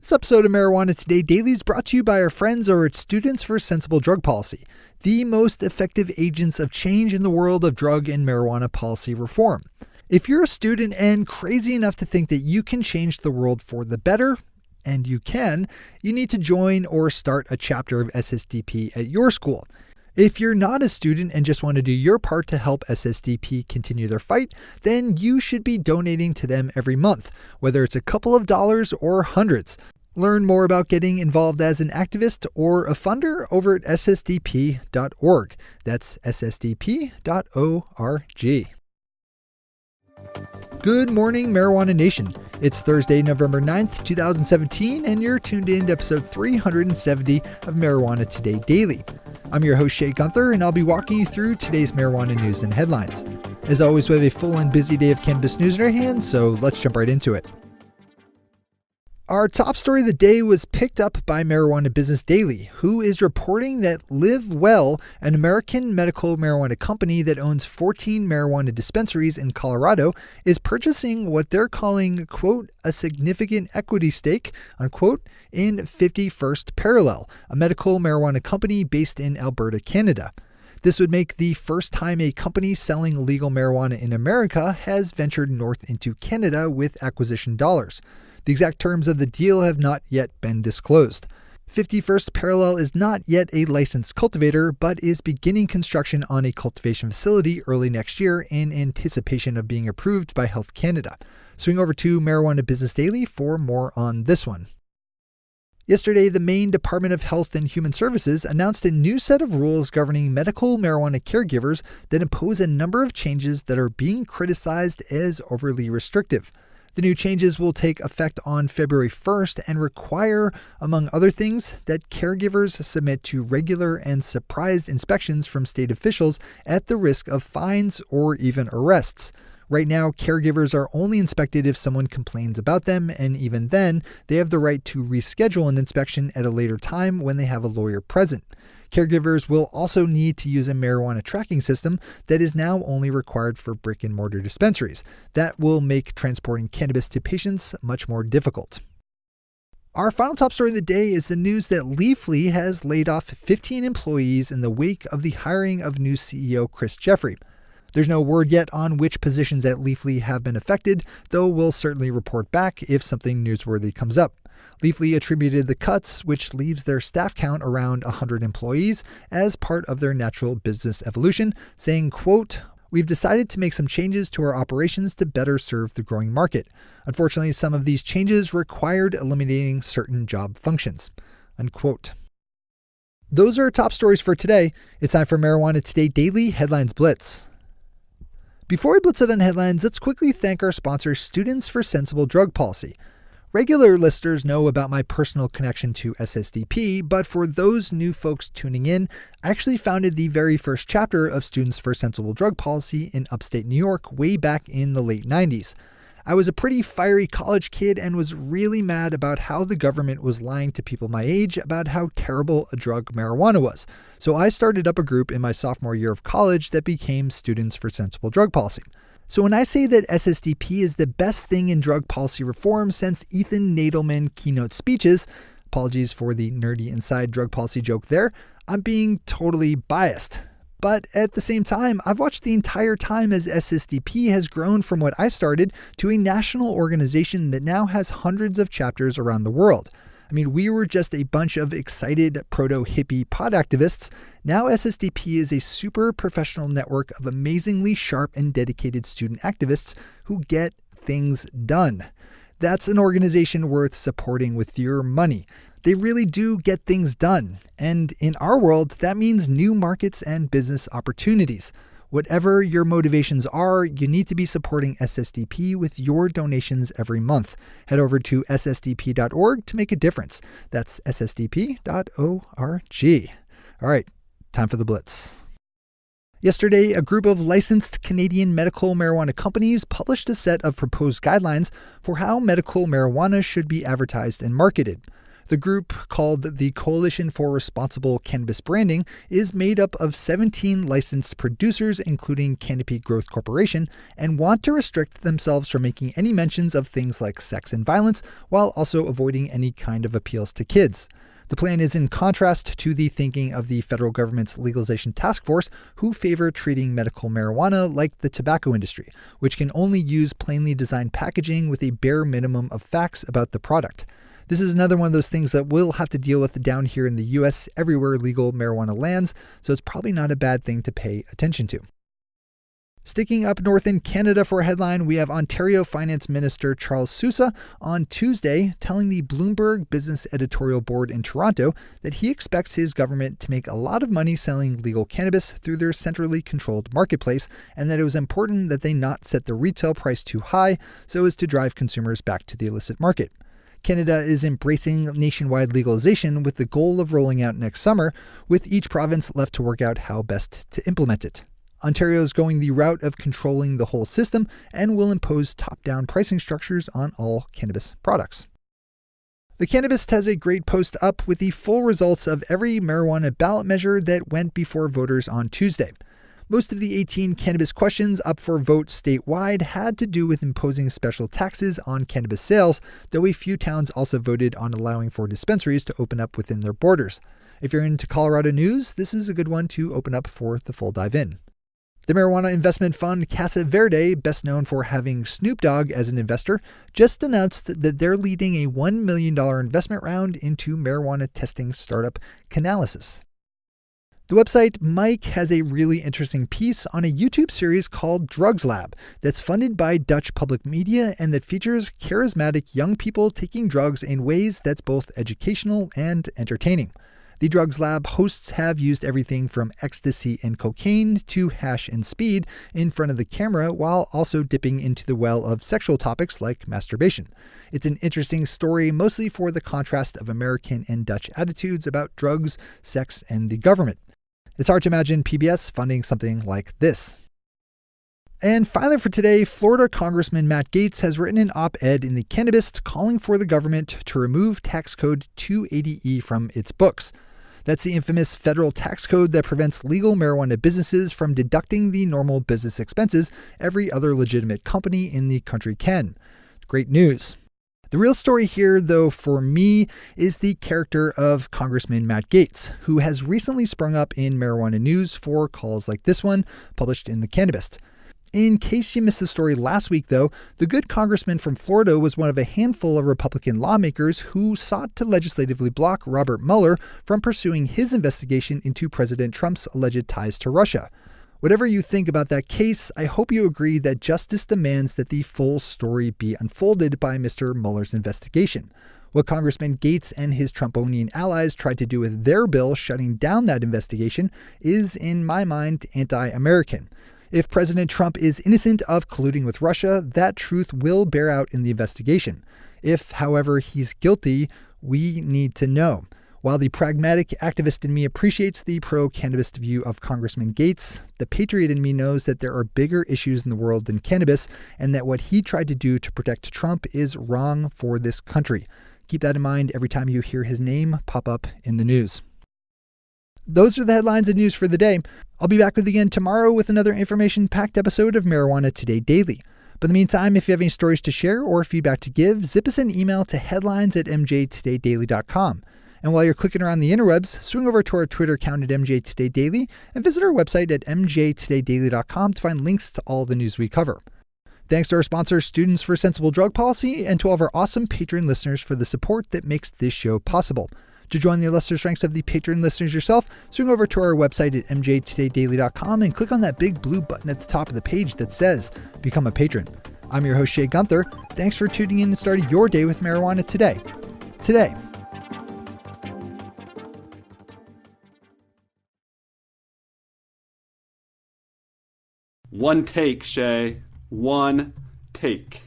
This episode of Marijuana Today Daily is brought to you by our friends over at Students for Sensible Drug Policy, the most effective agents of change in the world of drug and marijuana policy reform. If you're a student and crazy enough to think that you can change the world for the better, and you can, you need to join or start a chapter of SSDP at your school. If you're not a student and just want to do your part to help SSDP continue their fight, then you should be donating to them every month, whether it's a couple of dollars or hundreds. Learn more about getting involved as an activist or a funder over at ssdp.org. That's ssdp.org. Good morning, Marijuana Nation. It's Thursday, November 9th, 2017, and you're tuned in to episode 370 of Marijuana Today Daily. I'm your host, Shay Gunther, and I'll be walking you through today's marijuana news and headlines. As always, we have a full and busy day of cannabis news in our hands, so let's jump right into it. Our top story of the day was picked up by Marijuana Business Daily, who is reporting that LivWell, an American medical marijuana company that owns 14 marijuana dispensaries in Colorado, is purchasing what they're calling, quote, a significant equity stake, unquote, in 51st Parallel, a medical marijuana company based in Alberta, Canada. This would make the first time a company selling legal marijuana in America has ventured north into Canada with acquisition dollars. The exact terms of the deal have not yet been disclosed. 51st Parallel is not yet a licensed cultivator, but is beginning construction on a cultivation facility early next year in anticipation of being approved by Health Canada. Swing over to Marijuana Business Daily for more on this one. Yesterday, the Maine Department of Health and Human Services announced a new set of rules governing medical marijuana caregivers that impose a number of changes that are being criticized as overly restrictive. The new changes will take effect on February 1st and require, among other things, that caregivers submit to regular and surprise inspections from state officials at the risk of fines or even arrests. Right now, caregivers are only inspected if someone complains about them, and even then, they have the right to reschedule an inspection at a later time when they have a lawyer present. Caregivers will also need to use a marijuana tracking system that is now only required for brick-and-mortar dispensaries. That will make transporting cannabis to patients much more difficult. Our final top story of the day is the news that Leafly has laid off 15 employees in the wake of the hiring of new CEO Chris Jeffrey. There's no word yet on which positions at Leafly have been affected, though we'll certainly report back if something newsworthy comes up. Leafly attributed the cuts, which leaves their staff count around 100 employees, as part of their natural business evolution, saying, quote, "We've decided to make some changes to our operations to better serve the growing market. Unfortunately, some of these changes required eliminating certain job functions," unquote. Those are our top stories for today. It's time for Marijuana Today Daily Headlines Blitz. Before we blitz it on headlines, let's quickly thank our sponsor, Students for Sensible Drug Policy. Regular listeners know about my personal connection to SSDP, but for those new folks tuning in, I actually founded the very first chapter of Students for Sensible Drug Policy in upstate New York way back in the late 90s. I was a pretty fiery college kid and was really mad about how the government was lying to people my age about how terrible a drug marijuana was. So I started up a group in my sophomore year of college that became Students for Sensible Drug Policy. So when I say that SSDP is the best thing in drug policy reform since Ethan Nadelman keynote speeches, apologies for the nerdy inside drug policy joke there, I'm being totally biased. But at the same time, I've watched the entire time as SSDP has grown from what I started to a national organization that now has hundreds of chapters around the world. I mean, we were just a bunch of excited proto-hippie pod activists. Now SSDP is a super professional network of amazingly sharp and dedicated student activists who get things done. That's an organization worth supporting with your money. They really do get things done. And in our world, that means new markets and business opportunities. Whatever your motivations are, you need to be supporting SSDP with your donations every month. Head over to ssdp.org to make a difference. That's ssdp.org. All right, time for the blitz. Yesterday, a group of licensed Canadian medical marijuana companies published a set of proposed guidelines for how medical marijuana should be advertised and marketed. The group, called the Coalition for Responsible Cannabis Branding, is made up of 17 licensed producers, including Canopy Growth Corporation, and want to restrict themselves from making any mentions of things like sex and violence, while also avoiding any kind of appeals to kids. The plan is in contrast to the thinking of the federal government's legalization task force, who favor treating medical marijuana like the tobacco industry, which can only use plainly designed packaging with a bare minimum of facts about the product. This is another one of those things that we'll have to deal with down here in the US, everywhere legal marijuana lands, so it's probably not a bad thing to pay attention to. Sticking up north in Canada for a headline, we have Ontario Finance Minister Charles Sousa on Tuesday telling the Bloomberg Business Editorial Board in Toronto that he expects his government to make a lot of money selling legal cannabis through their centrally controlled marketplace, and that it was important that they not set the retail price too high so as to drive consumers back to the illicit market. Canada is embracing nationwide legalization with the goal of rolling out next summer, with each province left to work out how best to implement it. Ontario is going the route of controlling the whole system and will impose top-down pricing structures on all cannabis products. The Cannabist has a great post up with the full results of every marijuana ballot measure that went before voters on Tuesday. Most of the 18 cannabis questions up for vote statewide had to do with imposing special taxes on cannabis sales, though a few towns also voted on allowing for dispensaries to open up within their borders. If you're into Colorado news, this is a good one to open up for the full dive in. The marijuana investment fund Casa Verde, best known for having Snoop Dogg as an investor, just announced that they're leading a $1 million investment round into marijuana testing startup Cannabis. The website Mike has a really interesting piece on a YouTube series called DrugsLab that's funded by Dutch public media and that features charismatic young people taking drugs in ways that's both educational and entertaining. The DrugsLab hosts have used everything from ecstasy and cocaine to hash and speed in front of the camera, while also dipping into the well of sexual topics like masturbation. It's an interesting story, mostly for the contrast of American and Dutch attitudes about drugs, sex, and the government. It's hard to imagine PBS funding something like this. And finally for today, Florida Congressman Matt Gaetz has written an op-ed in the Cannabist calling for the government to remove tax code 280E from its books. That's the infamous federal tax code that prevents legal marijuana businesses from deducting the normal business expenses every other legitimate company in the country can. Great news. The real story here, though, for me, is the character of Congressman Matt Gaetz, who has recently sprung up in marijuana news for calls like this one, published in the Cannabist. In case you missed the story last week, though, the good congressman from Florida was one of a handful of Republican lawmakers who sought to legislatively block Robert Mueller from pursuing his investigation into President Trump's alleged ties to Russia. Whatever you think about that case, I hope you agree that justice demands that the full story be unfolded by Mr. Mueller's investigation. What Congressman Gaetz and his Trumponian allies tried to do with their bill shutting down that investigation is, in my mind, anti-American. If President Trump is innocent of colluding with Russia, that truth will bear out in the investigation. If, however, he's guilty, we need to know. While the pragmatic activist in me appreciates the pro-cannabis view of Congressman Gaetz, the patriot in me knows that there are bigger issues in the world than cannabis, and that what he tried to do to protect Trump is wrong for this country. Keep that in mind every time you hear his name pop up in the news. Those are the headlines and news for the day. I'll be back with you again tomorrow with another information-packed episode of Marijuana Today Daily. But in the meantime, if you have any stories to share or feedback to give, zip us an email to headlines@mjtodaydaily.com. And while you're clicking around the interwebs, swing over to our Twitter account at MJTodayDaily and visit our website at mjtodaydaily.com to find links to all the news we cover. Thanks to our sponsor, Students for Sensible Drug Policy, and to all of our awesome Patreon listeners for the support that makes this show possible. To join the illustrious ranks of the Patreon listeners yourself, swing over to our website at mjtodaydaily.com and click on that big blue button at the top of the page that says Become a Patron. I'm your host, Shay Gunther. Thanks for tuning in and starting your day with marijuana today. One take, Shay. One take.